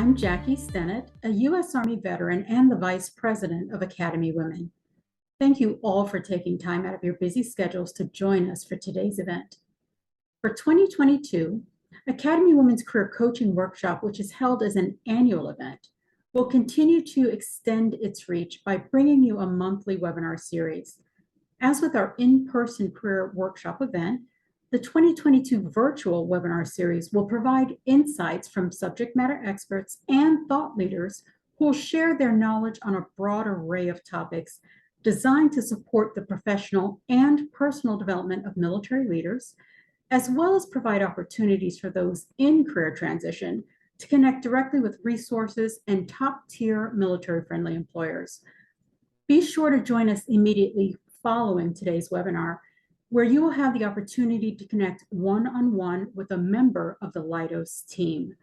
I'm Jackie Stennett, a U.S. Army veteran and the Vice President of Academy Women. Thank you all for taking time out of your busy schedules to join us for today's event. For 2022, Academy Women's Career Coaching Workshop, which is held as an annual event, will continue to extend its reach by bringing you a monthly webinar series. As with our in-person career workshop event, the 2022 virtual webinar series will provide insights from subject matter experts and thought leaders who will share their knowledge on a broad array of topics designed to support the professional and personal development of military leaders, as well as provide opportunities for those in career transition to connect directly with resources and top-tier military-friendly employers. Be sure to join us immediately following today's webinar, where you will have the opportunity to connect one-on-one with a member of the Leidos team.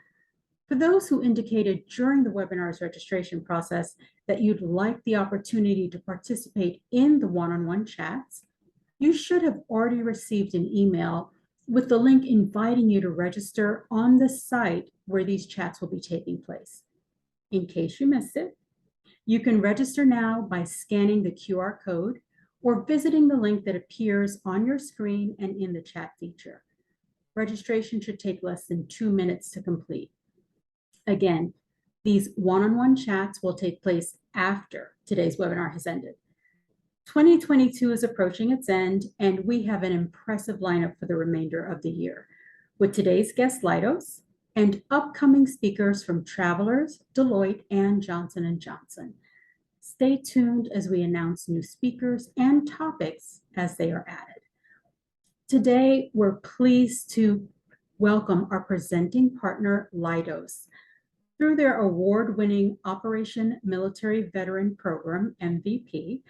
For those who indicated during the webinar's registration process that you'd like the opportunity to participate in the one-on-one chats, you should have already received an email with the link inviting you to register on the site where these chats will be taking place. In case you missed it, you can register now by scanning the QR code or visiting the link that appears on your screen and in the chat feature. Registration should take less than 2 minutes to complete. Again, these one-on-one chats will take place after today's webinar has ended. 2022 is approaching its end, and we have an impressive lineup for the remainder of the year, with today's guest Leidos and upcoming speakers from Travelers, Deloitte, and Johnson & Johnson. Stay tuned as we announce new speakers and topics as they are added. Today, we're pleased to welcome our presenting partner, Leidos. Through their award-winning Operation Military Veteran Program, MVP,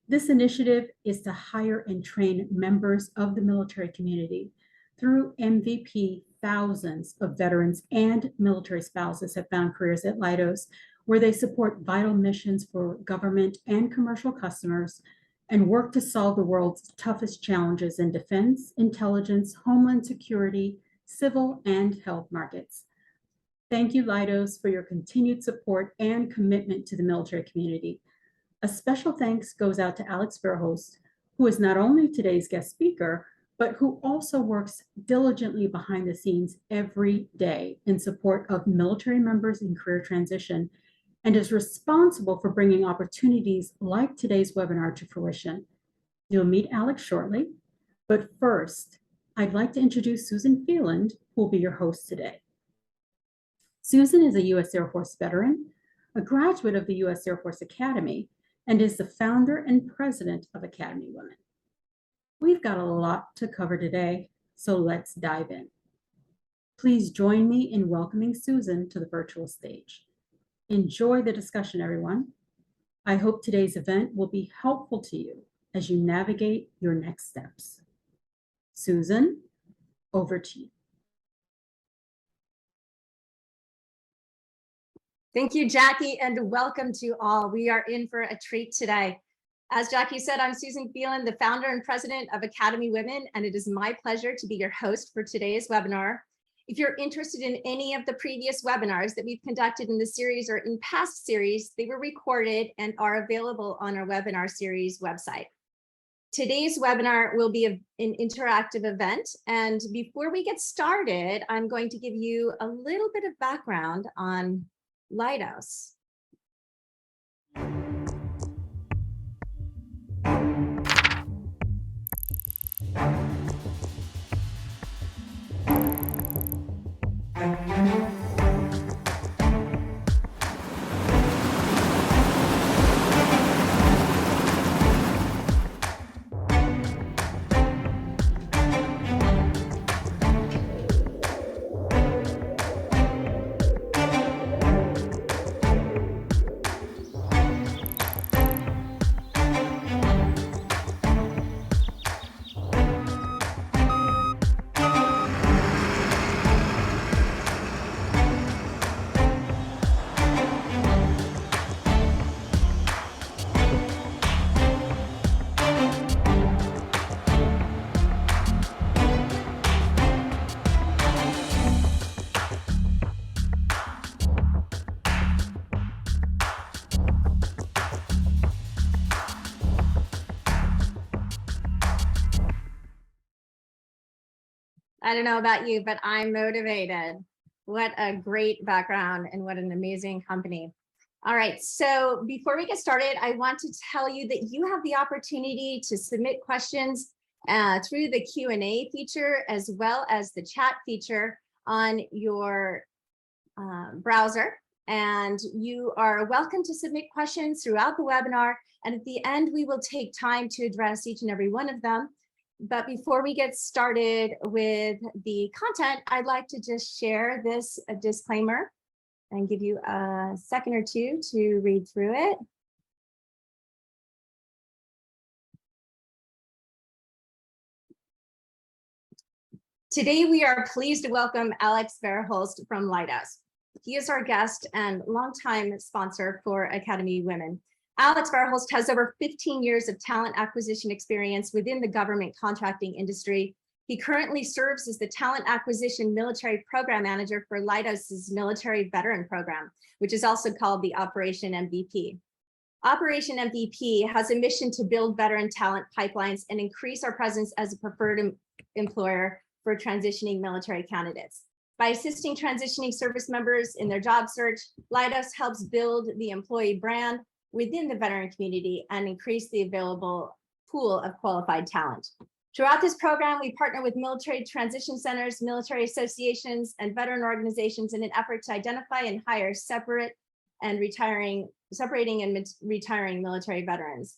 this initiative is to hire and train members of the military community. Through MVP, thousands of veterans and military spouses have found careers at Leidos, where they support vital missions for government and commercial customers and work to solve the world's toughest challenges in defense, intelligence, homeland security, civil, and health markets. Thank you, Leidos, for your continued support and commitment to the military community. A special thanks goes out to Alex Verhulst, who is not only today's guest speaker, but who also works diligently behind the scenes every day in support of military members in career transition and is responsible for bringing opportunities like today's webinar to fruition. You'll meet Alex shortly, but first, I'd like to introduce Susan Phelan, who will be your host today. Susan is a U.S. Air Force veteran, a graduate of the U.S. Air Force Academy, and is the founder and president of Academy Women. We've got a lot to cover today, so let's dive in. Please join me in welcoming Susan to the virtual stage. Enjoy the discussion, everyone. I hope today's event will be helpful to you as you navigate your next steps. Susan, over to you. Thank you, Jackie, and welcome to all. We are in for a treat today. As Jackie said, I'm Susan Phelan, the founder and president of Academy Women, and it is my pleasure to be your host for today's webinar. If you're interested in any of the previous webinars that we've conducted in this series or in past series, they were recorded and are available on our webinar series website. Today's webinar will be an interactive event, and before we get started, I'm going to give you a little bit of background on Leidos. I don't know about you, but I'm motivated. What a great background and what an amazing company. All right, so before we get started, I want to tell you that you have the opportunity to submit questions through the Q&A feature as well as the chat feature on your browser. And you are welcome to submit questions throughout the webinar. And at the end, we will take time to address each and every one of them. But before we get started with the content, I'd like to just share this disclaimer and give you a second or two to read through it. Today, we are pleased to welcome Alex Verhulst from Leidos. He is our guest and longtime sponsor for Academy Women. Alex Verhulst has over 15 years of talent acquisition experience within the government contracting industry. He currently serves as the Talent Acquisition Military Program Manager for Leidos' Military Veteran Program, which is also called the Operation MVP. Operation MVP has a mission to build veteran talent pipelines and increase our presence as a preferred employer for transitioning military candidates. By assisting transitioning service members in their job search, Leidos helps build the employee brand within the veteran community and increase the available pool of qualified talent. Throughout this program, we partner with military transition centers, military associations, and veteran organizations in an effort to identify and hire separating and retiring military veterans.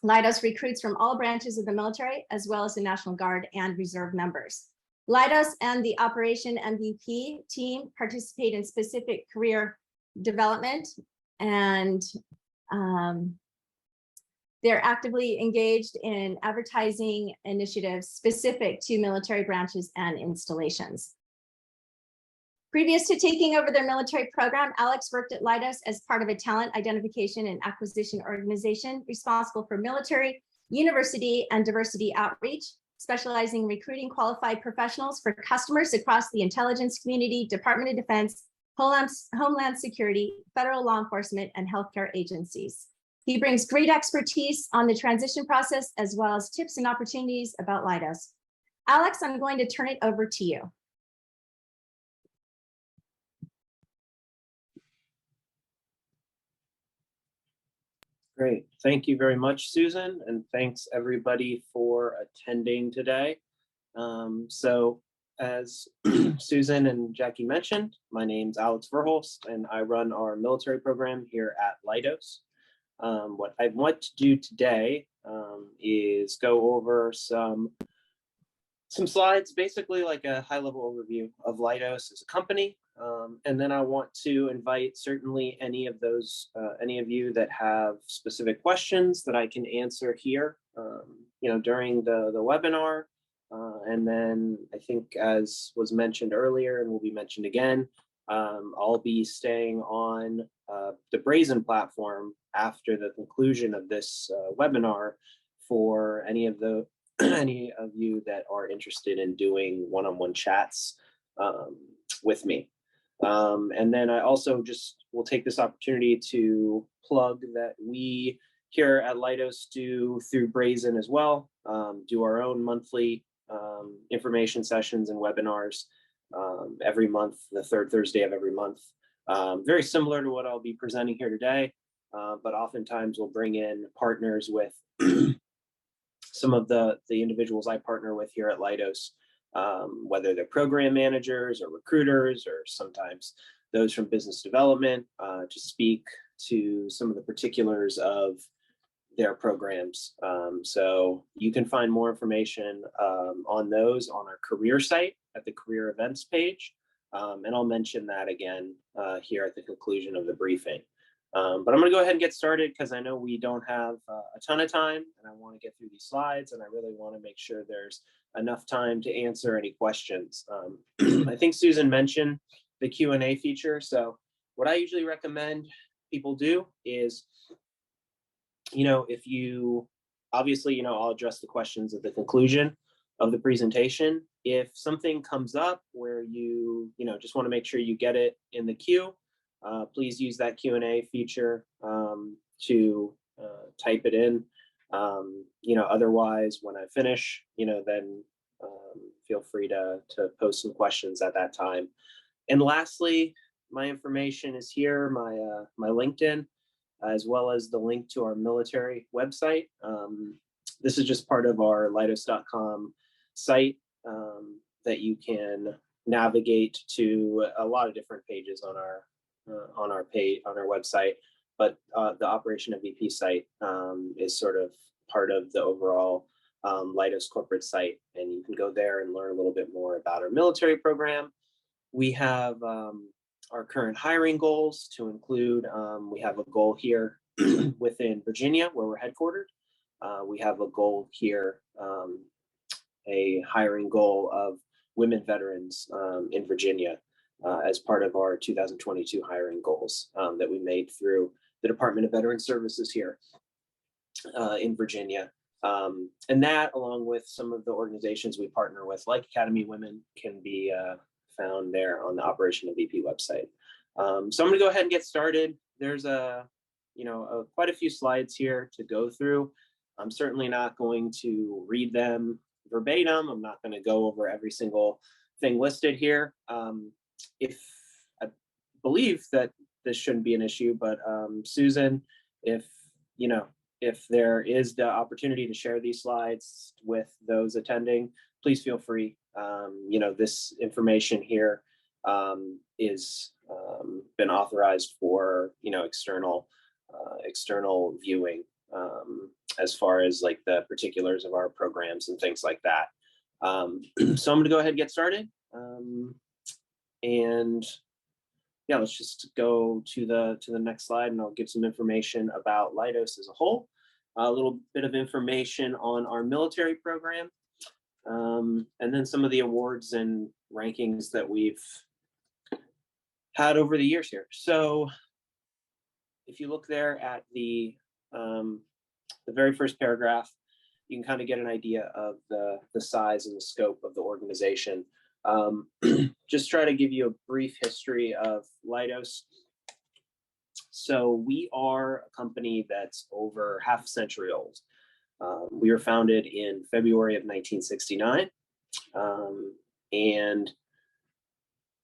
Leidos recruits from all branches of the military, as well as the National Guard and Reserve members. Leidos and the Operation MVP team participate in specific career development, and they're actively engaged in advertising initiatives specific to military branches and installations. Previous to taking over their military program, Alex worked at Leidos as part of a talent identification and acquisition organization responsible for military, university, and diversity outreach, specializing in recruiting qualified professionals for customers across the intelligence community, Department of Defense, Homeland Security, federal law enforcement, and healthcare agencies. He brings great expertise on the transition process, as well as tips and opportunities about Leidos. Alex, I'm going to turn it over to you. Great. Thank you very much, Susan, and thanks everybody for attending today. So as Susan and Jackie mentioned, my name's Alex Verhulst, and I run our military program here at Leidos. What I want to do today is go over some slides, basically like a high-level overview of Leidos as a company. And then I want to invite certainly any of you that have specific questions that I can answer here, during the webinar. And then I think, as was mentioned earlier and will be mentioned again, I'll be staying on the Brazen platform after the conclusion of this webinar for any of you that are interested in doing one-on-one chats with me. And then I also just will take this opportunity to plug that we here at Leidos do through Brazen as well, do our own monthly information sessions and webinars every month, the third Thursday of every month. Very similar to what I'll be presenting here today, but oftentimes we'll bring in partners with some of the individuals I partner with here at Leidos, whether they're program managers or recruiters, or sometimes those from business development, to speak to some of the particulars of their programs. So you can find more information on those on our career site at the career events page. And I'll mention that again here at the conclusion of the briefing. But I'm going to go ahead and get started because I know we don't have a ton of time, and I want to get through these slides, and I really want to make sure there's enough time to answer any questions. I think Susan mentioned the Q&A feature. So what I usually recommend people do is, if you, obviously, I'll address the questions at the conclusion of the presentation. If something comes up where you just want to make sure you get it in the queue, please use that Q&A feature to type it in. Otherwise, when I finish, then feel free to post some questions at that time. And lastly, my information is here, my LinkedIn, as well as the link to our military website. This is just part of our Leidos.com site that you can navigate to a lot of different pages on our website. But the Operation of VP site is sort of part of the overall Leidos corporate site, and you can go there and learn a little bit more about our military program. We have our current hiring goals to include, we have a goal here within Virginia where we're headquartered. We have a goal here, a hiring goal of women veterans in Virginia as part of our 2022 hiring goals that we made through the Department of Veteran Services here in Virginia. And that, along with some of the organizations we partner with, like Academy Women, can be found there on the Operation of VP website. So I'm going to go ahead and get started. There's quite a few slides here to go through. I'm certainly not going to read them verbatim. I'm not going to go over every single thing listed here. If I believe that this shouldn't be an issue, but Susan, if there is the opportunity to share these slides with those attending, please feel free. This information here is been authorized for external viewing as far as like the particulars of our programs and things like that. So I'm going to go ahead and get started. And yeah, let's just go to the next slide, and I'll give some information about Leidos as a whole, a little bit of information on our military program, and then some of the awards and rankings that we've had over the years here. So if you look there at the very first paragraph, you can kind of get an idea of the size and the scope of the organization. Just try to give you a brief history of Leidos. So we are a company that's over half a century old. We were founded in February of 1969. And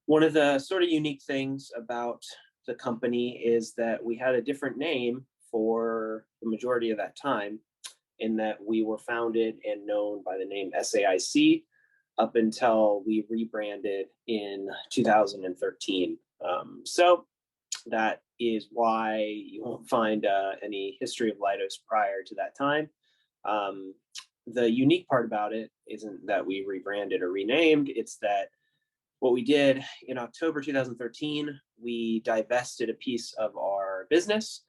one of the sort of unique things about the company is that we had a different name for the majority of that time, in that we were founded and known by the name SAIC up until we rebranded in 2013. So that is why you won't find any history of Leidos prior to that time. The unique part about it isn't that we rebranded or renamed, it's that what we did in October 2013, we divested a piece of our business.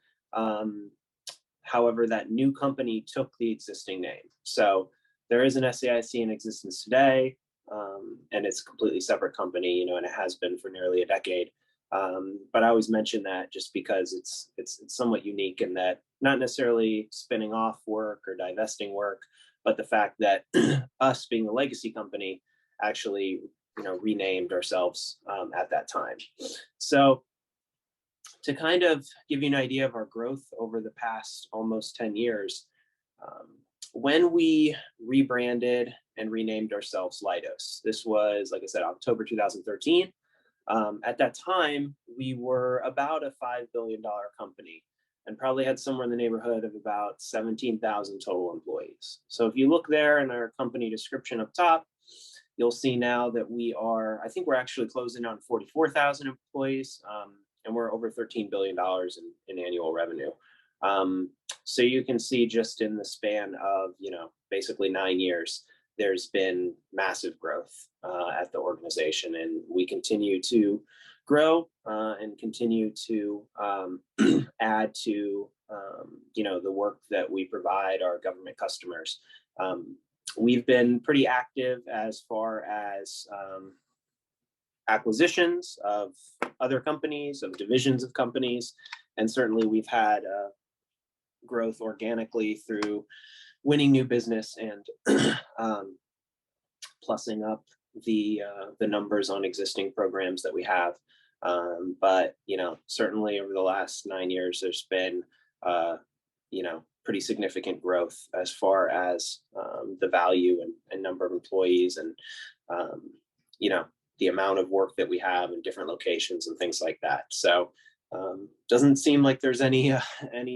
However, that new company took the existing name. So there is an SAIC in existence today, and it's a completely separate company, and it has been for nearly a decade. But I always mention that just because it's somewhat unique in that not necessarily spinning off work or divesting work, but the fact that us being the legacy company actually renamed ourselves at that time. So to kind of give you an idea of our growth over the past almost 10 years, when we rebranded and renamed ourselves Leidos, this was, like I said, October 2013. At that time, we were about a $5 billion company and probably had somewhere in the neighborhood of about 17,000 total employees. So if you look there in our company description up top, you'll see now that I think we're actually closing on 44,000 employees, and we're over $13 billion in annual revenue. So you can see just in the span of, basically 9 years, there's been massive growth at the organization, and we continue to grow and continue to add to, the work that we provide our government customers. We've been pretty active as far as acquisitions of other companies, of divisions of companies, and certainly we've had growth organically through winning new business and plussing up the numbers on existing programs that we have. But certainly over the last 9 years, there's been pretty significant growth as far as the value and number of employees and you know, the amount of work that we have in different locations and things like that. So doesn't seem like there's any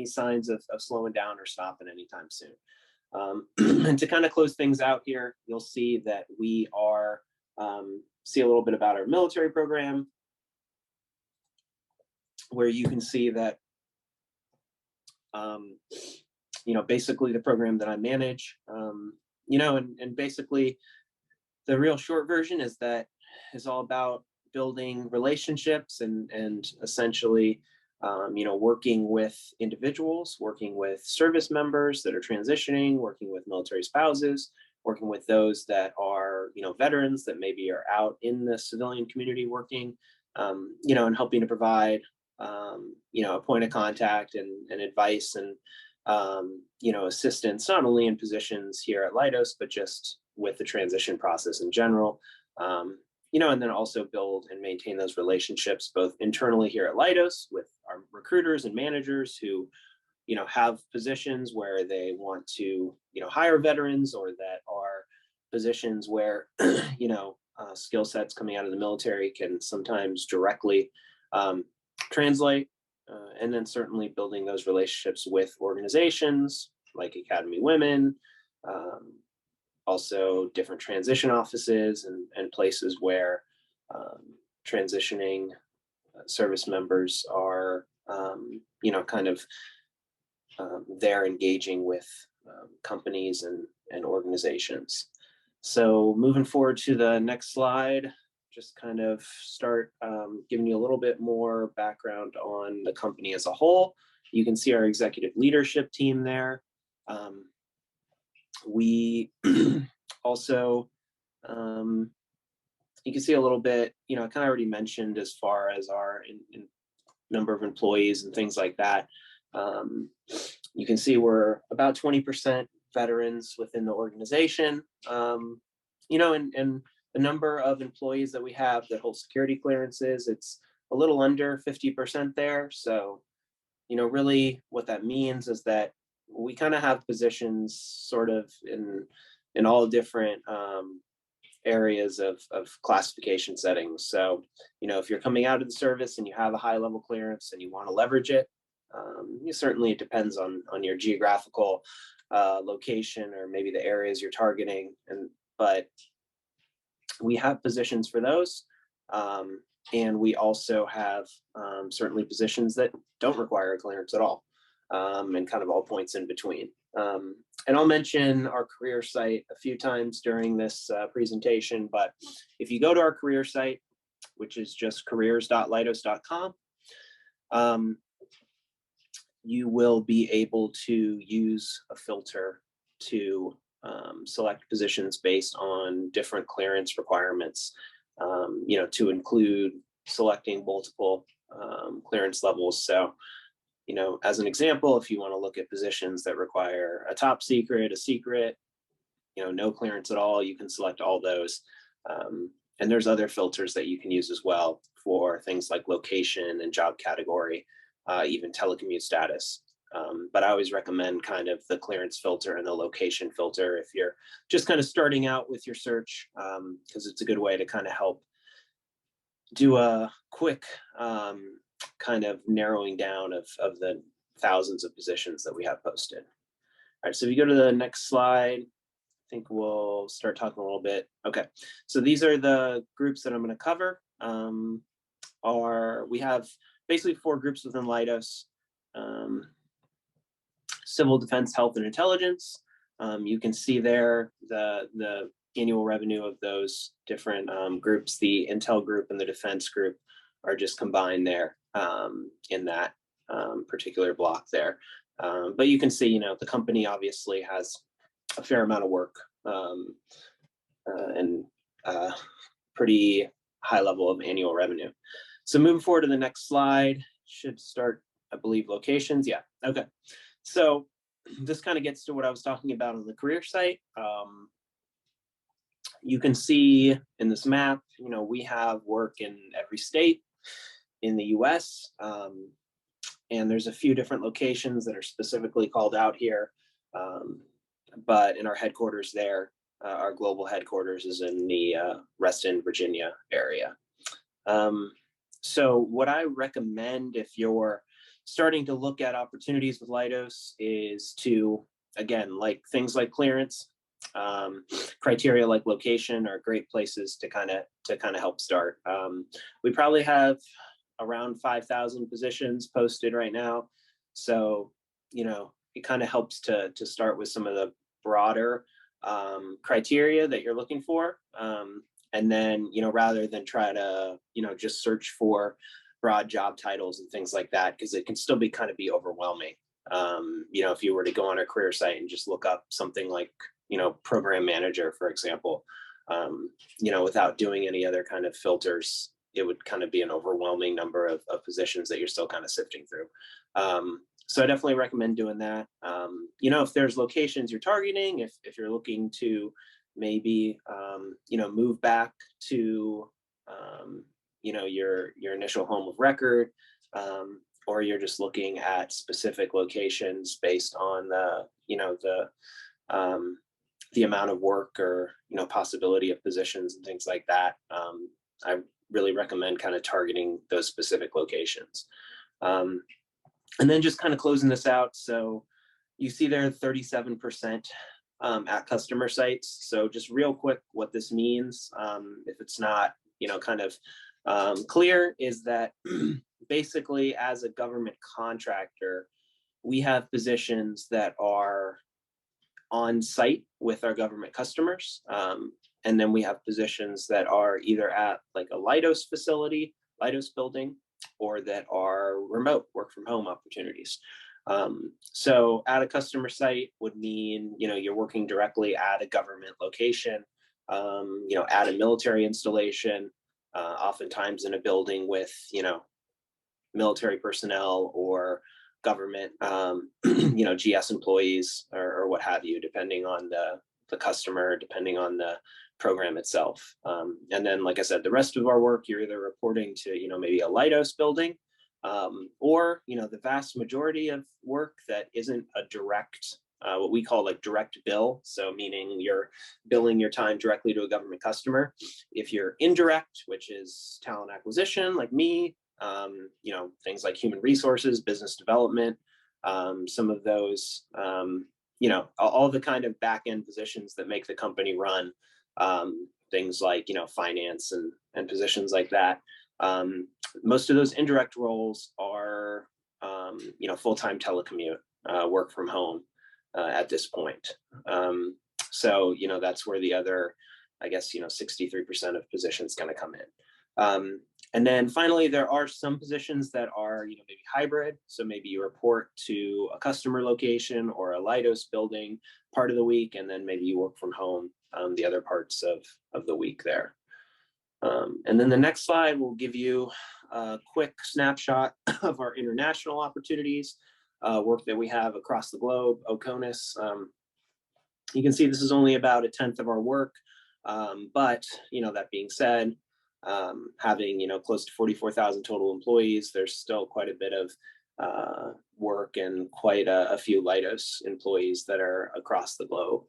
signs of slowing down or stopping anytime soon. And to kind of close things out here, you'll see that we are, see a little bit about our military program, where you can see that, you know, basically the program that I manage, you know, and basically the real short version is that is all about building relationships and essentially, you know, working with individuals, working with service members that are transitioning, working with military spouses, working with those that are, you know, veterans that maybe are out in the civilian community working, you know, and helping to provide, you know, a point of contact and advice and, you know, assistance, not only in positions here at Leidos, but just with the transition process in general. You know, and then also build and maintain those relationships both internally here at Leidos with our recruiters and managers who, you know, have positions where they want to, you know, hire veterans, or that are positions where, you know, skill sets coming out of the military can sometimes directly translate. And then certainly building those relationships with organizations like Academy Women, also different transition offices and places where transitioning service members are, you know, kind of there engaging with companies and organizations. So moving forward to the next slide, just kind of start giving you a little bit more background on the company as a whole. You can see our executive leadership team there. We also, you can see a little bit, you know, I kind of already mentioned as far as our in number of employees and things like that. You can see we're about 20% veterans within the organization, you know, and the number of employees that we have that hold security clearances, it's a little under 50% there. So, you know, really what that means is that we kind of have positions sort of in all different areas of classification settings. So, you know, if you're coming out of the service and you have a high level clearance and you want to leverage it, certainly it depends on your geographical location or maybe the areas you're targeting. But we have positions for those. And we also have certainly positions that don't require a clearance at all, and kind of all points in between. And I'll mention our career site a few times during this presentation, but if you go to our career site, which is just careers.leidos.com, you will be able to use a filter to select positions based on different clearance requirements, you know, to include selecting multiple clearance levels. So, you know, as an example, if you want to look at positions that require a top secret, a secret, you know, no clearance at all, you can select all those. And there's other filters that you can use as well for things like location and job category, even telecommute status. But I always recommend kind of the clearance filter and the location filter if you're just kind of starting out with your search, because it's a good way to kind of help do a quick kind of narrowing down of the thousands of positions that we have posted. All right, so if you go to the next slide, I think we'll start talking a little bit. Okay, so these are the groups that I'm going to cover. We have basically 4 groups within Leidos. Civil defense, health, and intelligence. You can see there the annual revenue of those different groups. The intel group and the defense group are just combined there in that particular block there. But you can see, you know, the company obviously has a fair amount of work and pretty high level of annual revenue. So moving forward to the next slide, should start, I believe, locations. Yeah, okay. So this kind of gets to what I was talking about on the career site. You can see in this map, you know, we have work in every state in the US. And there's a few different locations that are specifically called out here. But in our headquarters there, our global headquarters is in the Reston, Virginia area. So what I recommend if you're starting to look at opportunities with Leidos is to, again, like things like clearance, criteria like location are great places to kind of help start. We probably have around 5,000 positions posted right now. So, it kind of helps to start with some of the broader criteria that you're looking for. And then, rather than try to, just search for broad job titles and things like that, because it can still be overwhelming. If you were to go on a career site and just look up something like, program manager, for example, without doing any other kind of filters, it would kind of be an overwhelming number of positions that you're still kind of sifting through. So I definitely recommend doing that. If there's locations you're targeting, if you're looking to maybe, move back to, your initial home of record, or you're just looking at specific locations based on the amount of work or, possibility of positions and things like that. I really recommend kind of targeting those specific locations. And then just kind of closing this out. So you see there 37% at customer sites. So just real quick, what this means, if it's not, clear, is that basically as a government contractor, we have positions that are on site with our government customers. And then we have positions that are either at like a Leidos facility, Leidos building, or that are remote work from home opportunities. So at a customer site would mean, you're working directly at a government location, at a military installation, oftentimes in a building with, military personnel or government, GS employees or what have you, depending on the customer, depending on the program itself. And then, like I said, the rest of our work, you're either reporting to, maybe a Leidos building, or, the vast majority of work that isn't a direct, what we call like direct bill. So meaning you're billing your time directly to a government customer. If you're indirect, which is talent acquisition, like me, things like human resources, business development, some of those, all the kind of back end positions that make the company run, things like, finance and positions like that. Most of those indirect roles are, full-time telecommute, work from home at this point. So, that's where the other, I guess, 63% of positions kind of come in. And then finally, there are some positions that are, maybe hybrid. So maybe you report to a customer location or a Leidos building part of the week, and then maybe you work from home the other parts of the week there. And then the next slide will give you a quick snapshot of our international opportunities, work that we have across the globe, OCONUS. You can see this is only about 1/10 of our work, but that being said, having close to 44,000 total employees, there's still quite a bit of work and quite a few Leidos employees that are across the globe.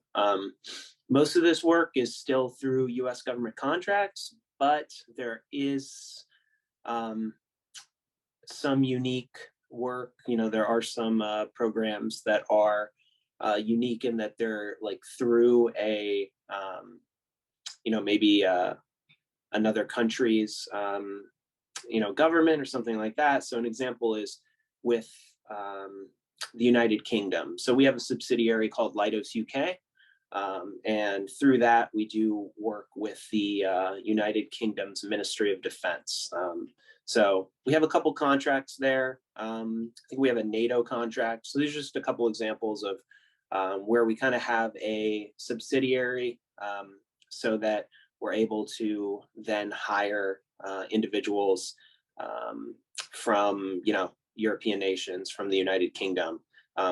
Most of this work is still through U.S. government contracts, but there is some unique work. There are some programs that are unique in that they're like through a maybe another country's government or something like that. So an example is with the United Kingdom. So we have a subsidiary called Leidos UK, and through that we do work with the United Kingdom's Ministry of Defense. So we have a couple contracts there. I think we have a NATO contract. So these are just a couple examples of where we kind of have a subsidiary, so that we're able to then hire individuals from European nations, from the United Kingdom.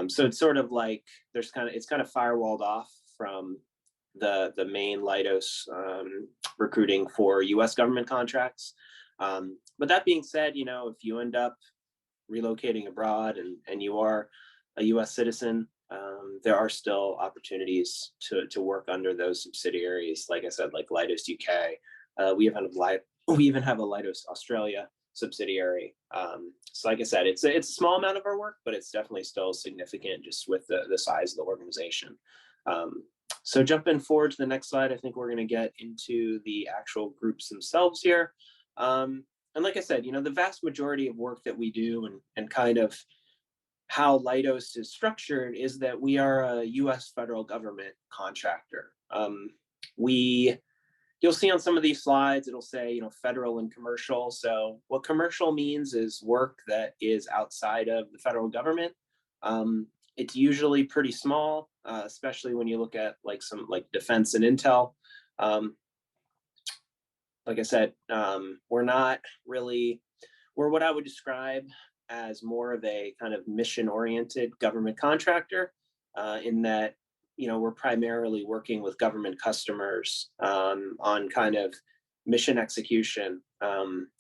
So it's sort of like it's kind of firewalled off from the main Leidos recruiting for U.S. government contracts. But that being said, if you end up relocating abroad and you are a U.S. citizen, there are still opportunities to work under those subsidiaries. Like I said, like Leidos UK. We even have a Leidos Australia subsidiary. So like I said, it's a small amount of our work, but it's definitely still significant just with the size of the organization. So jumping forward to the next slide, I think we're going to get into the actual groups themselves here. And like I said, the vast majority of work that we do and kind of how Leidos is structured is that we are a U.S. federal government contractor. You'll see on some of these slides, it'll say, federal and commercial. So what commercial means is work that is outside of the federal government. It's usually pretty small, especially when you look at some defense and intel. Like I said, we're what I would describe as more of a kind of mission-oriented government contractor, in that we're primarily working with government customers on kind of mission execution,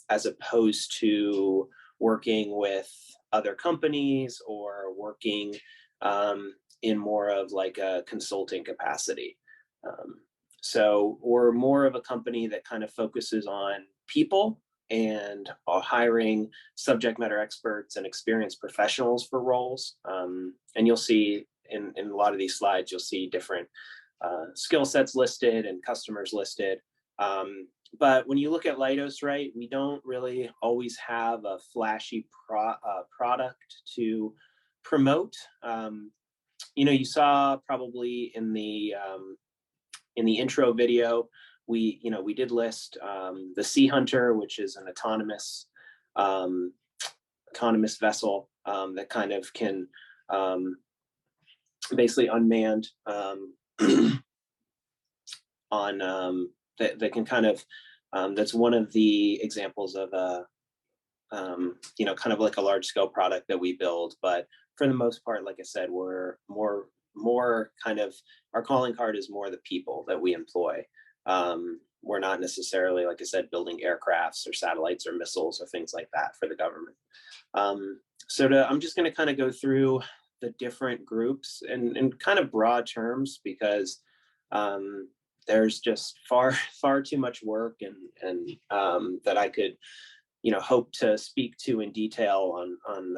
as opposed to working with other companies or working in more of like a consulting capacity. So we're more of a company that kind of focuses on people and hiring subject matter experts and experienced professionals for roles. And you'll see in a lot of these slides, you'll see different skill sets listed and customers listed. But when you look at Leidos, right, we don't really always have a flashy product to promote. You saw probably in the intro video, we did list the Sea Hunter, which is an autonomous vessel that kind of can basically unmanned that can kind of that's one of the examples of a kind of like a large scale product that we build. But for the most part, like I said, we're more kind of, our calling card is more the people that we employ. We're not necessarily, like I said, building aircrafts or satellites or missiles or things like that for the government. I'm just going to kind of go through the different groups in kind of broad terms, because there's just far too much work and that I could hope to speak to in detail on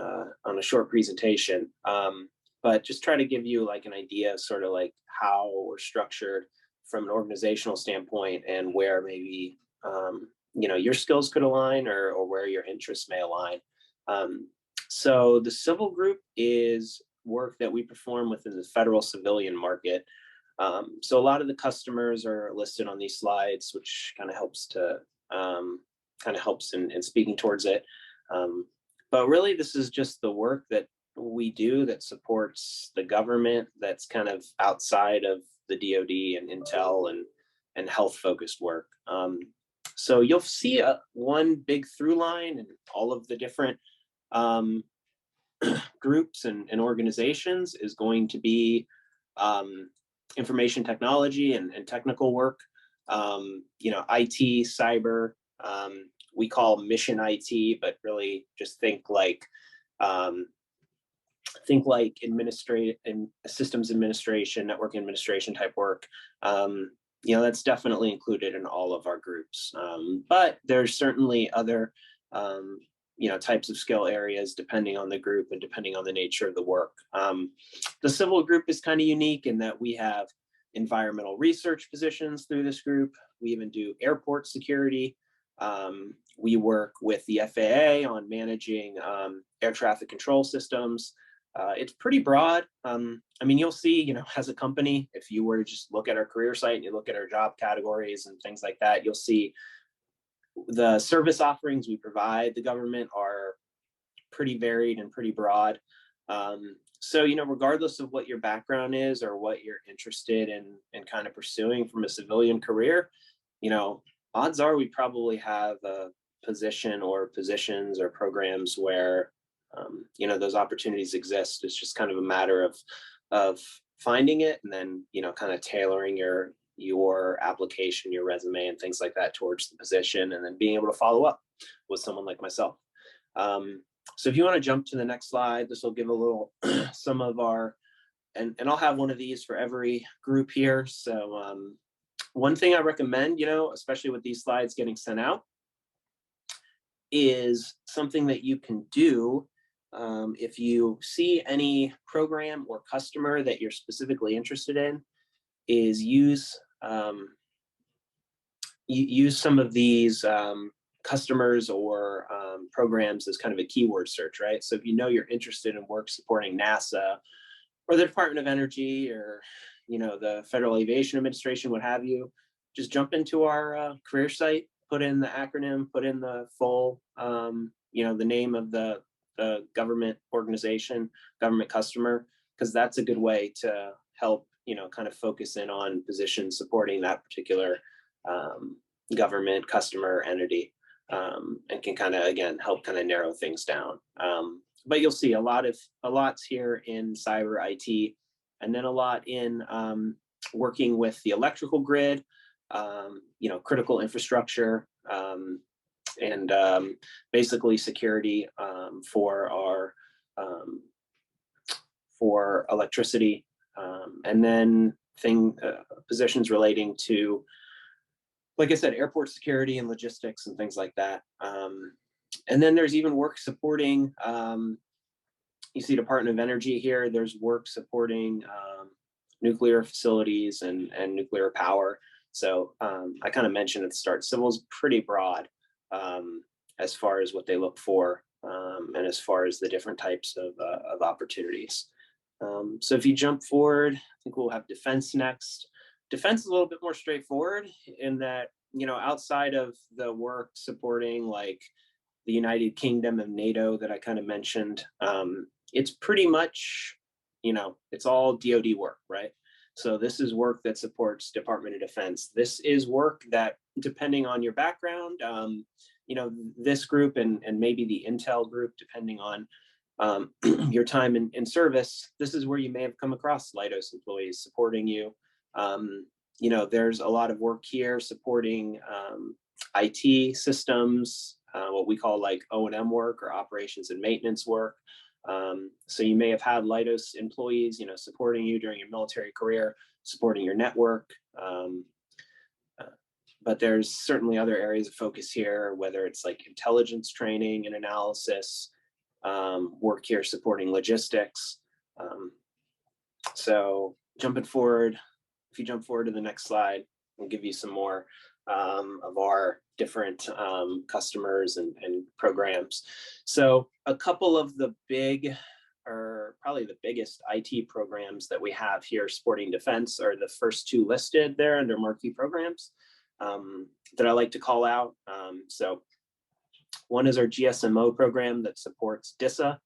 a short presentation. But just try to give you like an idea of sort of like how we're structured from an organizational standpoint, and where maybe your skills could align, or where your interests may align. So the civil group is work that we perform within the federal civilian market. So a lot of the customers are listed on these slides, which kind of helps in speaking towards it. But really, this is just the work that we do that supports the government, that's kind of outside of the DoD and intel and health focused work. So you'll see one big through line in all of the different groups and organizations is going to be information technology and technical work. IT, cyber, we call mission IT, but really just think like administrative and systems administration, network administration type work. That's definitely included in all of our groups. But there's certainly other types of skill areas depending on the group and depending on the nature of the work. The civil group is kind of unique in that we have environmental research positions through this group. We even do airport security. We work with the FAA on managing air traffic control systems. It's pretty broad. You'll see, as a company, if you were to just look at our career site and you look at our job categories and things like that, you'll see the service offerings we provide the government are pretty varied and pretty broad. So, regardless of what your background is or what you're interested in kind of pursuing from a civilian career, odds are we probably have a position or positions or programs where, those opportunities exist. It's just kind of a matter of finding it and then, kind of tailoring your application, your resume and things like that towards the position, and then being able to follow up with someone like myself. So if you want to jump to the next slide, this will give a little, some of our and I'll have one of these for every group here. So one thing I recommend, especially with these slides getting sent out, is something that you can do if you see any program or customer that you're specifically interested in, is use some of these customers or programs as kind of a keyword search, right? So if you're interested in work supporting NASA or the Department of Energy or the Federal Aviation Administration, what have you, just jump into our career site, put in the acronym, put in the full, the name of the government organization, government customer, because that's a good way to help, kind of focus in on positions supporting that particular government customer entity, and can kind of, again, help kind of narrow things down. But you'll see a lot's here in cyber IT, and then a lot in working with the electrical grid, critical infrastructure, and basically security for our for electricity, and then positions relating to, like I said, airport security and logistics and things like that. And then there's even work supporting, you see Department of Energy here, there's work supporting nuclear facilities and nuclear power. So I kind of mentioned at the start, civil is pretty broad as far as what they look for, and as far as the different types of opportunities. So if you jump forward, I think we'll have defense next. Defense is a little bit more straightforward in that, outside of the work supporting like the United Kingdom and NATO that I kind of mentioned, it's pretty much, it's all DoD work, right? So this is work that supports Department of Defense. This is work that, depending on your background, this group and maybe the Intel group, depending on your time in service, this is where you may have come across Leidos employees supporting you. There's a lot of work here supporting IT systems, what we call like O&M work or operations and maintenance work. So you may have had Leidos employees, supporting you during your military career, supporting your network. But there's certainly other areas of focus here, whether it's like intelligence training and analysis, work here supporting logistics. So jumping forward, if you jump forward to the next slide, we'll give you some more of our different customers and programs. So a couple of the big, or probably the biggest IT programs that we have here supporting defense are the first two listed there under marquee programs that I like to call out. So one is our GSMO program that supports DISA,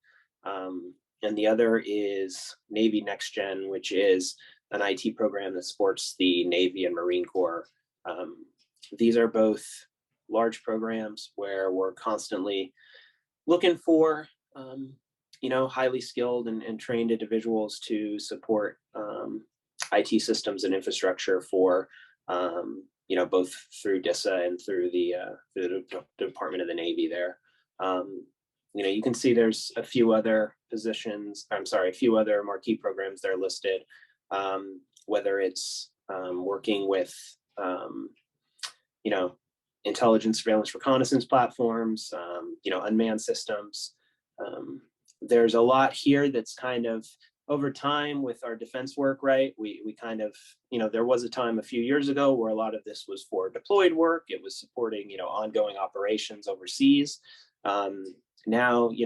and the other is Navy Next Gen, which is an IT program that supports the Navy and Marine Corps. These are both large programs where we're constantly looking for, highly skilled and trained individuals to support IT systems and infrastructure for, both through DISA and through the Department of the Navy there. You can see there's a few other a few other marquee programs that are listed, whether it's working with, intelligence, surveillance, reconnaissance platforms, unmanned systems. There's a lot here that's kind of over time with our defense work, right? We kind of, there was a time a few years ago where a lot of this was for deployed work. It was supporting, ongoing operations overseas. Now, a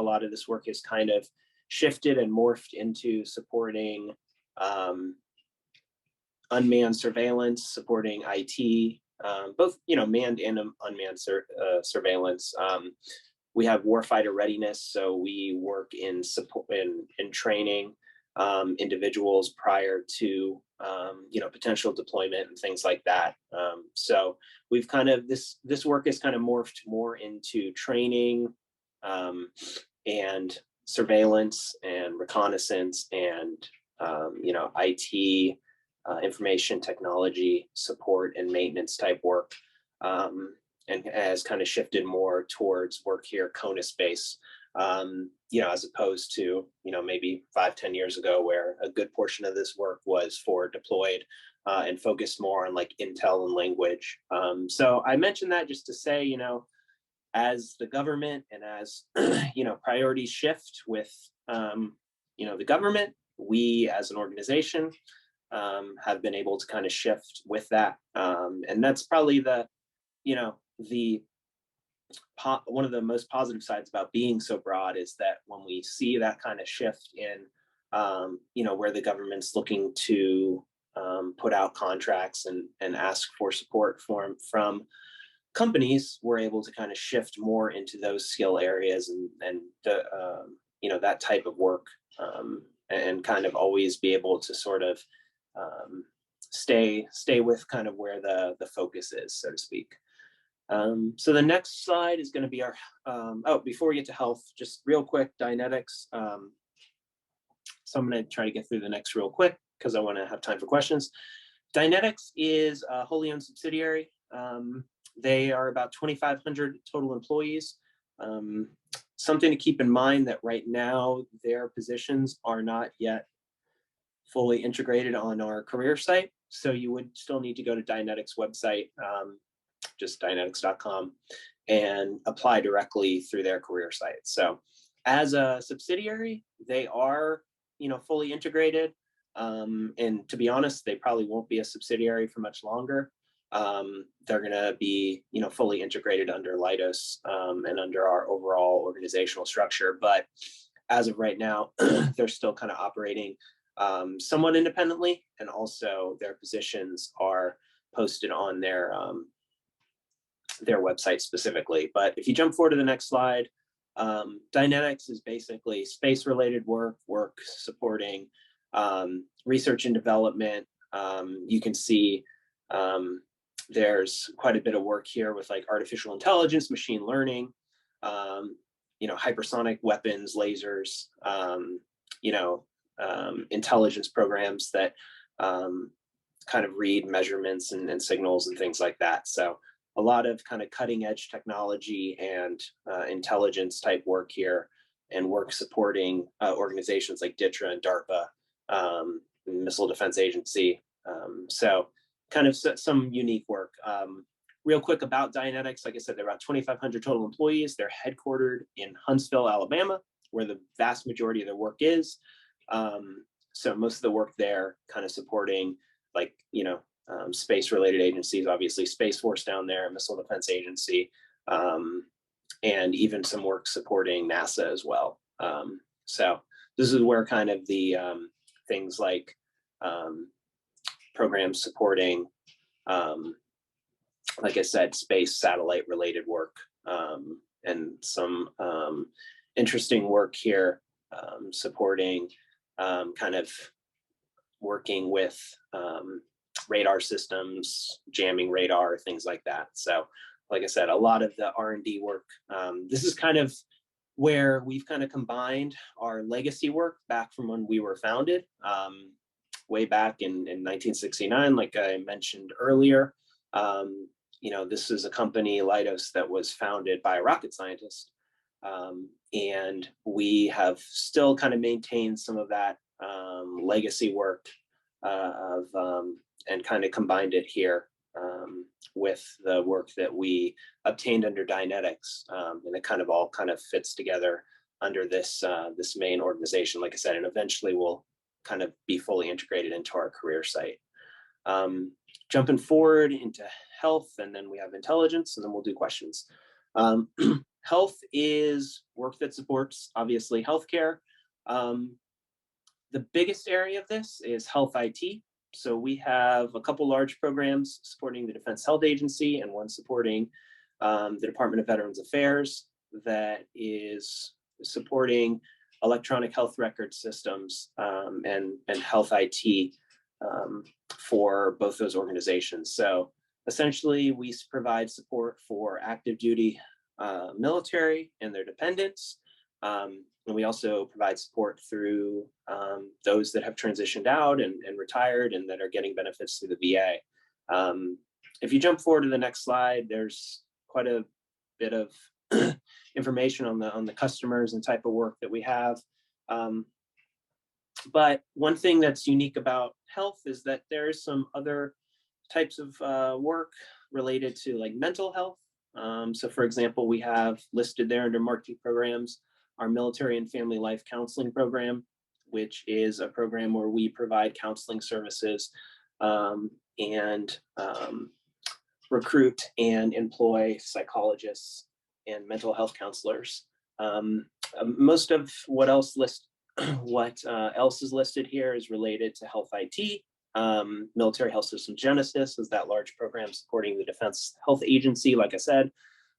lot of this work has kind of shifted and morphed into supporting unmanned surveillance, supporting IT, both manned and unmanned surveillance. We have warfighter readiness, so we work in support in training individuals prior to potential deployment and things like that. So we've kind of this work has kind of morphed more into training and surveillance and reconnaissance and IT, information technology support and maintenance type work, and has kind of shifted more towards work here, CONUS space, as opposed to, maybe 5-10 years ago, where a good portion of this work was for deployed and focused more on like intel and language. So I mentioned that just to say, as the government and as, priorities shift with, the government, we as an organization have been able to kind of shift with that. And that's probably one of the most positive sides about being so broad, is that when we see that kind of shift in, where the government's looking to put out contracts and ask for support from companies, we're able to kind of shift more into those skill areas and that type of work, and kind of always be able to sort of stay with kind of where the focus is, so to speak. So the next slide is going to be our, before we get to health, just real quick, Dynetics. So I'm going to try to get through the next real quick because I want to have time for questions. Dynetics is a wholly owned subsidiary. They are about 2,500 total employees. Something to keep in mind that right now their positions are not yet fully integrated on our career site. So you would still need to go to Dynetics website, just dynetics.com, and apply directly through their career site. So as a subsidiary, they are, fully integrated. And to be honest, they probably won't be a subsidiary for much longer. They're going to be, fully integrated under Leidos and under our overall organizational structure. But as of right now, they're still kind of operating somewhat independently, and also their positions are posted on their website specifically. But if you jump forward to the next slide, Dynetics is basically space-related work supporting research and development. You can see there's quite a bit of work here with like artificial intelligence, machine learning, hypersonic weapons, lasers, intelligence programs that kind of read measurements and signals and things like that. So a lot of kind of cutting edge technology and intelligence type work here, and work supporting organizations like DTRA and DARPA, Missile Defense Agency. So kind of some unique work. Real quick about Dynetics, like I said, they're about 2,500 total employees. They're headquartered in Huntsville, Alabama, where the vast majority of their work is. So most of the work there kind of supporting like, space-related agencies, obviously Space Force down there, Missile Defense Agency, and even some work supporting NASA as well. So this is where kind of the things like programs supporting, like I said, space satellite related work, and some interesting work here supporting kind of working with radar systems, jamming radar, things like that. So like I said, a lot of the R&D work, this is kind of where we've kind of combined our legacy work back from when we were founded, way back in 1969, like I mentioned earlier. This is a company, Leidos, that was founded by a rocket scientist. And we have still kind of maintained some of that legacy work and kind of combined it here with the work that we obtained under Dynetics, and it kind of all kind of fits together under this this main organization, like I said, and eventually will kind of be fully integrated into our career site. Jumping forward into health, and then we have intelligence, and then we'll do questions. Health is work that supports, obviously, healthcare. The biggest area of this is health IT. So we have a couple large programs supporting the Defense Health Agency and one supporting the Department of Veterans Affairs that is supporting electronic health record systems and health IT for both those organizations. So essentially, we provide support for active duty military and their dependents. And we also provide support through those that have transitioned out and retired and that are getting benefits through the VA. If you jump forward to the next slide, there's quite a bit of information on the customers and type of work that we have. But one thing that's unique about health is that there is some other types of work related to like mental health. So for example, we have listed there under marketing programs, our military and family life counseling program, which is a program where we provide counseling services and recruit and employ psychologists and mental health counselors. Most of what else is listed here is related to health IT. Military Health System Genesis is that large program supporting the Defense Health Agency, like I said.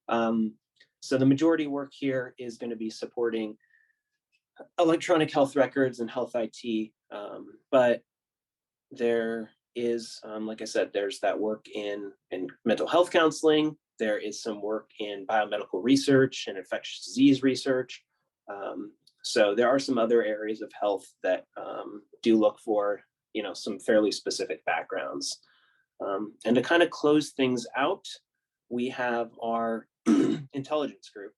So the majority work here is going to be supporting electronic health records and health IT. But there is, like I said, there's that work in mental health counseling. There is some work in biomedical research and infectious disease research. So there are some other areas of health that do look for, some fairly specific backgrounds. And to kind of close things out, we have our intelligence group,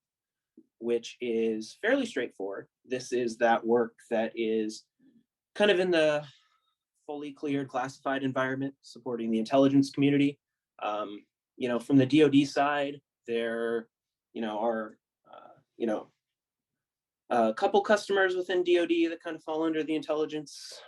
which is fairly straightforward. This is that work that is kind of in the fully cleared classified environment, supporting the intelligence community. From the DoD side, there, are, a couple customers within DoD that kind of fall under the intelligence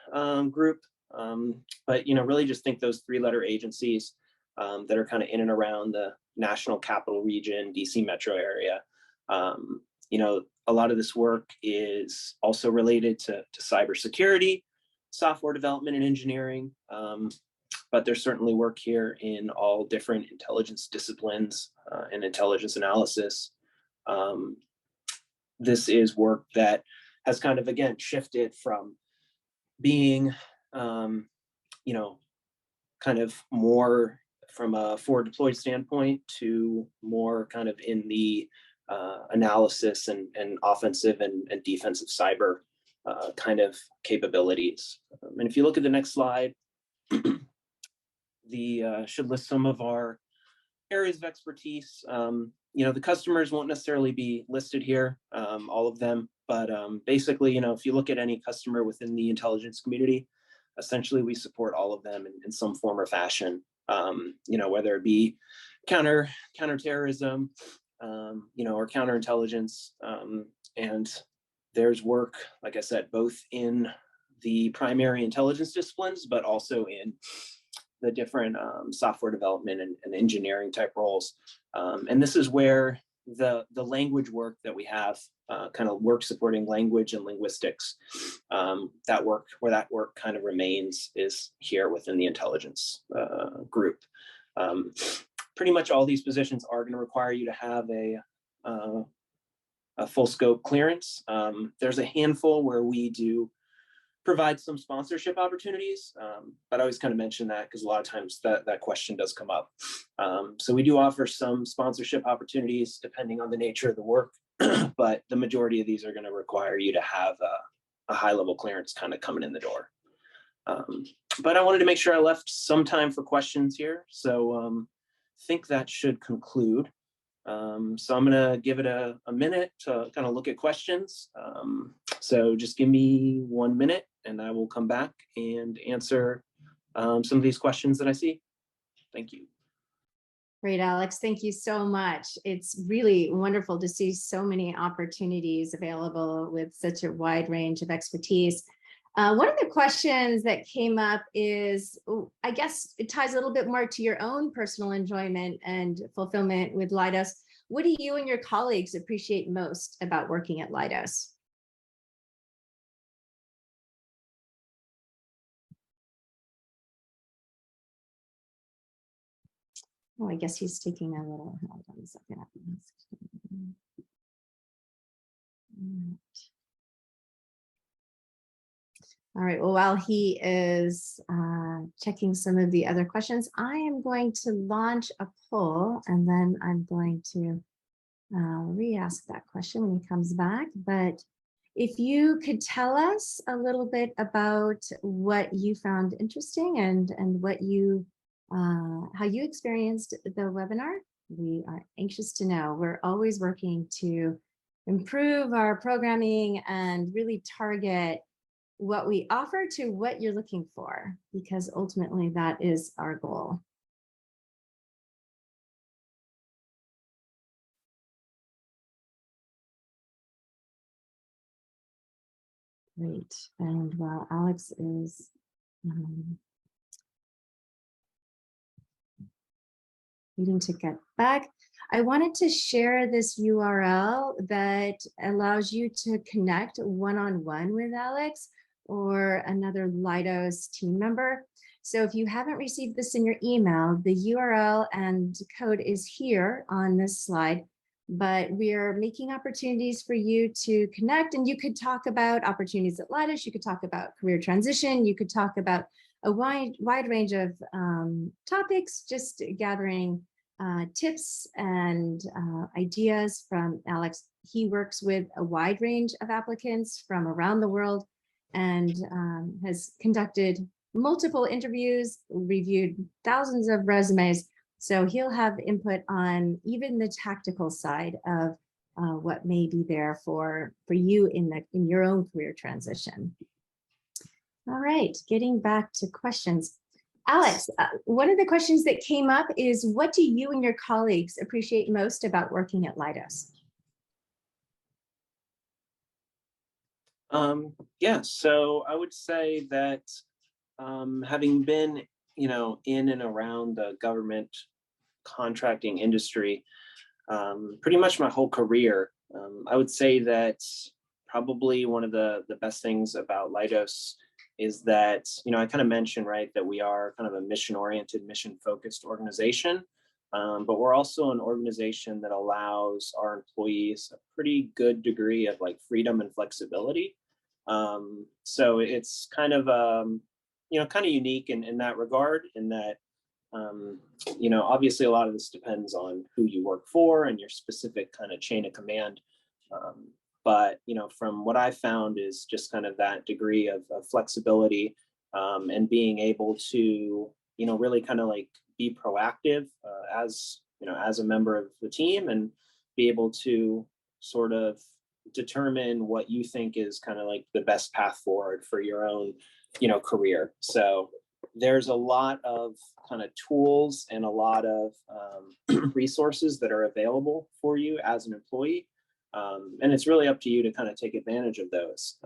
group. But, really just think those 3-letter agencies that are kind of in and around the national capital region, DC metro area. A lot of this work is also related to cybersecurity, software development and engineering. But there's certainly work here in all different intelligence disciplines and intelligence analysis. This is work that has kind of, again, shifted from being, kind of more from a forward deployed standpoint to more kind of in the analysis and offensive and defensive cyber kind of capabilities. And if you look at the next slide, should list some of our areas of expertise. The customers won't necessarily be listed here, all of them, but basically, if you look at any customer within the intelligence community, essentially we support all of them in some form or fashion, whether it be counterterrorism, or counterintelligence. And there's work, like I said, both in the primary intelligence disciplines, but also in the different software development and engineering type roles. And this is where the language work that we have, kind of work supporting language and linguistics, that work kind of remains is here within the intelligence group. Pretty much all these positions are going to require you to have a full scope clearance. There's a handful where we do provide some sponsorship opportunities, but I always kind of mention that because a lot of times that question does come up. So we do offer some sponsorship opportunities depending on the nature of the work, but the majority of these are going to require you to have a high level clearance kind of coming in the door. But I wanted to make sure I left some time for questions here. So I think that should conclude. So I'm gonna give it a minute to kind of look at questions. So just give me 1 minute and I will come back and answer some of these questions that I see. Thank you. Great, Alex. Thank you so much. It's really wonderful to see so many opportunities available with such a wide range of expertise. One of the questions that came up is, I guess it ties a little bit more to your own personal enjoyment and fulfillment with Leidos. What do you and your colleagues appreciate most about working at Leidos? Oh, I guess he's taking a little, hold on a second. All right, well, while he is checking some of the other questions, I am going to launch a poll and then I'm going to re-ask that question when he comes back. But if you could tell us a little bit about what you found interesting and what you, how you experienced the webinar, We are anxious to know. We're always working to improve our programming and really target what we offer to what you're looking for, because ultimately that is our goal. Great. And while Alex is needing to get back, I wanted to share this URL that allows you to connect one-on-one with Alex or another Leidos team member. So if you haven't received this in your email, the URL and code is here on this slide, but we are making opportunities for you to connect, and you could talk about opportunities at Leidos, you could talk about career transition, you could talk about a wide range of topics, just gathering tips and ideas from Alex. He works with a wide range of applicants from around the world and has conducted multiple interviews, reviewed thousands of resumes. So he'll have input on even the tactical side of what may be there for you in your own career transition. All right, getting back to questions. Alex, one of the questions that came up is, what do you and your colleagues appreciate most about working at Leidos? Yeah, so I would say that having been, in and around the government contracting industry pretty much my whole career, I would say that probably one of the best things about Leidos is that, I kind of mentioned, right, that we are kind of a mission-oriented, mission-focused organization, but we're also an organization that allows our employees a pretty good degree of like freedom and flexibility. So it's kind of, kind of unique in that regard, in that, obviously a lot of this depends on who you work for and your specific kind of chain of command. But, from what I found is just kind of that degree of flexibility, and being able to, really kind of like be proactive as a member of the team, and be able to sort of determine what you think is kind of like the best path forward for your own, career. So there's a lot of kind of tools and a lot of resources that are available for you as an employee. And it's really up to you to kind of take advantage of those.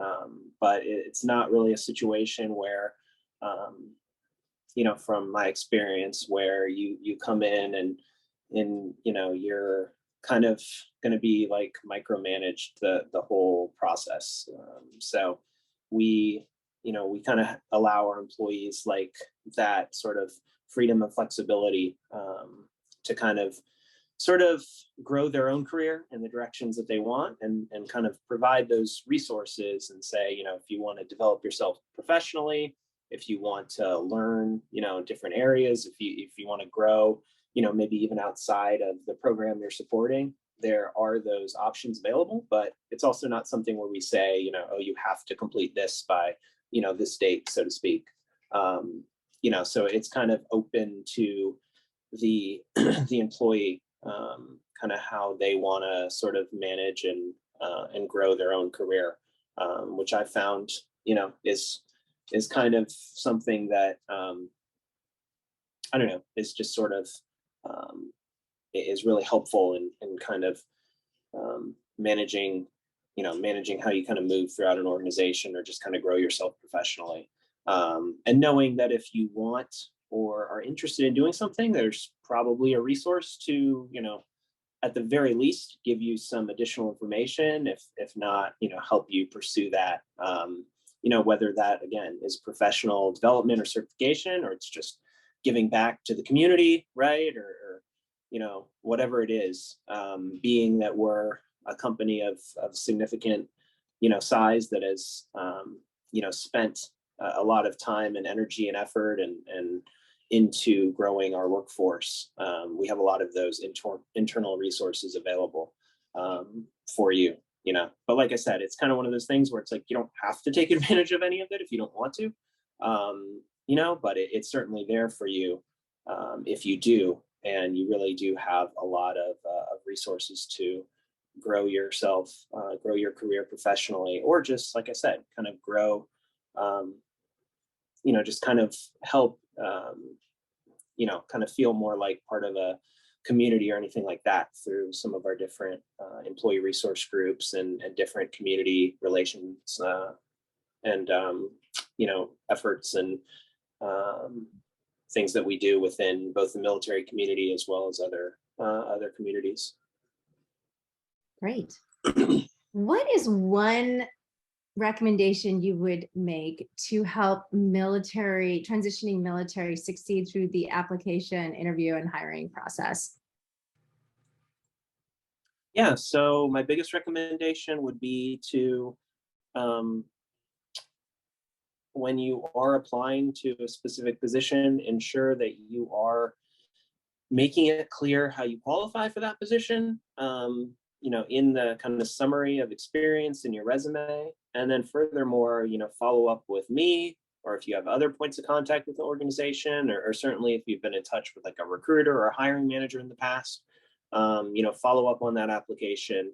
But it's not really a situation where, from my experience, where you come in and you're kind of going to be like micromanaged the whole process. So we kind of allow our employees like that sort of freedom and flexibility to kind of sort of grow their own career in the directions that they want, and kind of provide those resources and say, if you want to develop yourself professionally, if you want to learn, different areas, if you want to grow, maybe even outside of the program you're supporting, there are those options available. But it's also not something where we say, oh, you have to complete this by, this date, so to speak. So it's kind of open to the employee, kind of how they want to sort of manage and grow their own career, which I found, is kind of something that I don't know, is just sort of is really helpful in kind of managing how you kind of move throughout an organization, or just kind of grow yourself professionally. And knowing that if you want or are interested in doing something, there's probably a resource to, at the very least, give you some additional information, if not, help you pursue that, whether that, again, is professional development or certification, or it's just giving back to the community, right? Or whatever it is, being that we're a company of significant, size that has, spent a lot of time and energy and effort and into growing our workforce. We have a lot of those internal resources available for you, but like I said, it's kind of one of those things where it's like, you don't have to take advantage of any of it if you don't want to, but it's certainly there for you if you do. and you really do have a lot of resources to grow yourself, grow your career professionally, or just, like I said, kind of grow, just kind of help, kind of feel more like part of a community or anything like that through some of our different employee resource groups and different community relations and efforts and things that we do within both the military community as well as other communities. Great. What is one recommendation you would make to help transitioning military succeed through the application, interview, and hiring process? Yeah, so my biggest recommendation would be to, when you are applying to a specific position, ensure that you are making it clear how you qualify for that position, in the kind of summary of experience in your resume. And then furthermore, follow up with me, or if you have other points of contact with the organization, or certainly if you've been in touch with like a recruiter or a hiring manager in the past, follow up on that application.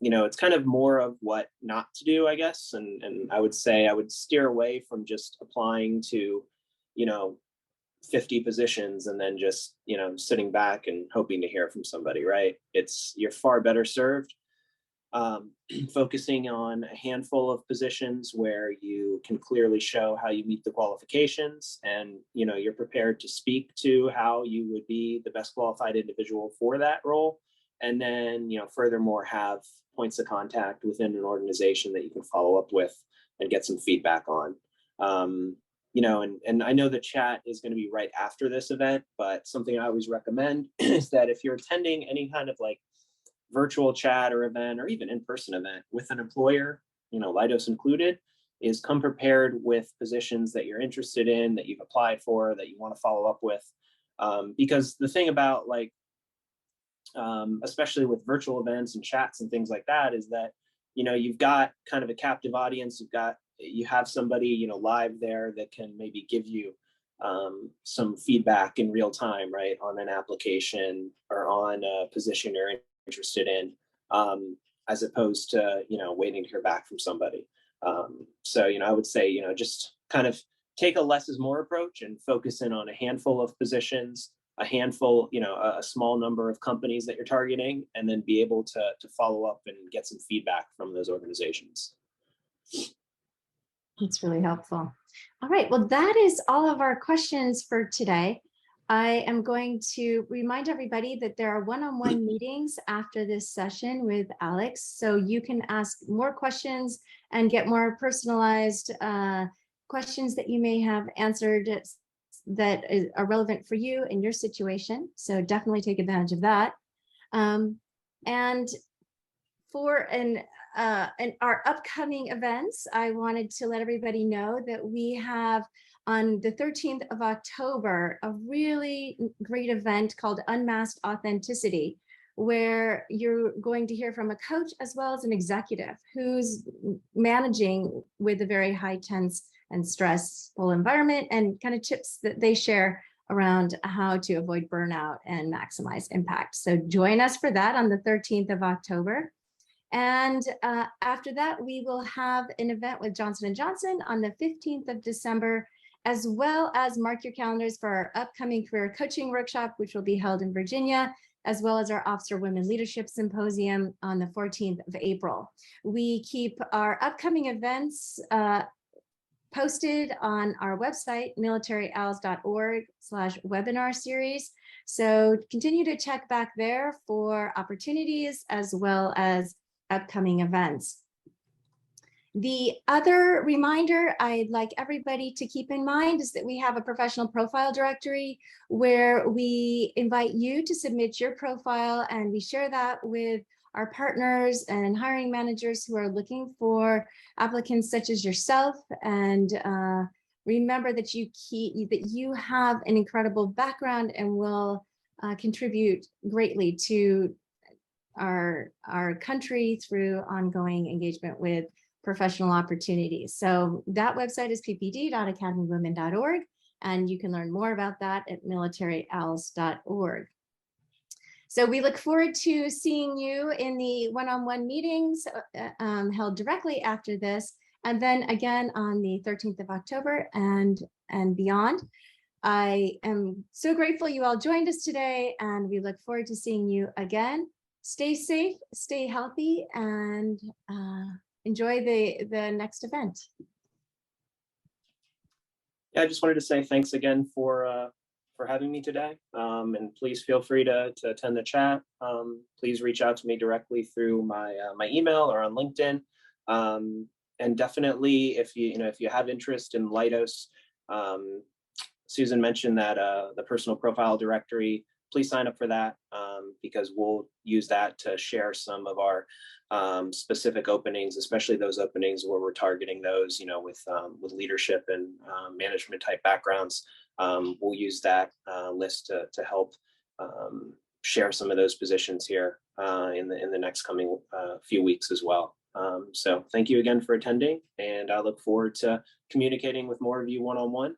It's kind of more of what not to do, I guess. And I would say I would steer away from just applying to, 50 positions and then just, sitting back and hoping to hear from somebody, right? You're far better served focusing on a handful of positions where you can clearly show how you meet the qualifications, and you're prepared to speak to how you would be the best qualified individual for that role. And then furthermore have points of contact within an organization that you can follow up with and get some feedback on. And I know the chat is going to be right after this event, but something I always recommend is that if you're attending any kind of like virtual chat or event, or even in-person event with an employer, Leidos included, is come prepared with positions that you're interested in, that you've applied for, that you want to follow up with. Because the thing about especially with virtual events and chats and things like that, is that, you've got kind of a captive audience. You have somebody, live there that can maybe give you some feedback in real time, right, on an application or on a position you're interested in, as opposed to, waiting to hear back from somebody. So, I would say, just kind of take a less is more approach and focus in on a handful of positions, a handful, a small number of companies that you're targeting, and then be able to follow up and get some feedback from those organizations. That's really helpful. All right, well, that is all of our questions for today. I am going to remind everybody that there are one-on-one meetings after this session with Alex, so you can ask more questions and get more personalized questions that you may have answered that are relevant for you in your situation. So definitely take advantage of that. And for our upcoming events, I wanted to let everybody know that we have on the 13th of October a really great event called Unmasked Authenticity, where you're going to hear from a coach as well as an executive who's managing with a very high tense and stressful environment, and kind of tips that they share around how to avoid burnout and maximize impact. So join us for that on the 13th of October. And after that, we will have an event with Johnson & Johnson on the 15th of December, as well as mark your calendars for our upcoming career coaching workshop, which will be held in Virginia, as well as our Officer Women Leadership Symposium on the 14th of April. We keep our upcoming events posted on our website, militaryals.org/webinar series. So continue to check back there for opportunities as well as upcoming events. The other reminder I'd like everybody to keep in mind is that we have a professional profile directory where we invite you to submit your profile, and we share that with our partners and hiring managers who are looking for applicants such as yourself. And remember that you have an incredible background and will contribute greatly to our country through ongoing engagement with professional opportunities. So that website is ppd.academywomen.org. And you can learn more about that at militaryowls.org. So we look forward to seeing you in the one-on-one meetings held directly after this, and then again on the 13th of October and beyond. I am so grateful you all joined us today, and we look forward to seeing you again. Stay safe, stay healthy, and enjoy the next event. Yeah, I just wanted to say thanks again for having me today. And please feel free to attend the chat. Please reach out to me directly through my email or on LinkedIn. And definitely, if you have interest in Leidos, Susan mentioned that the personal profile directory. Please sign up for that, because we'll use that to share some of our specific openings, especially those openings where we're targeting those, with leadership and management type backgrounds. We'll use that list to help share some of those positions here in the next coming few weeks as well. So thank you again for attending, and I look forward to communicating with more of you one-on-one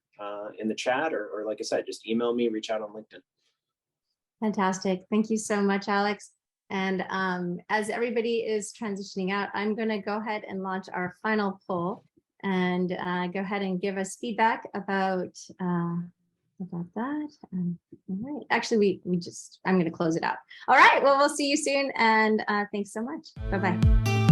in the chat, or like I said, just email me, reach out on LinkedIn. Fantastic. Thank you so much, Alex. And as everybody is transitioning out, I'm going to go ahead and launch our final poll, and go ahead and give us feedback about that. All right. Actually, I'm going to close it out. All right. Well, we'll see you soon. And thanks so much. Bye-bye.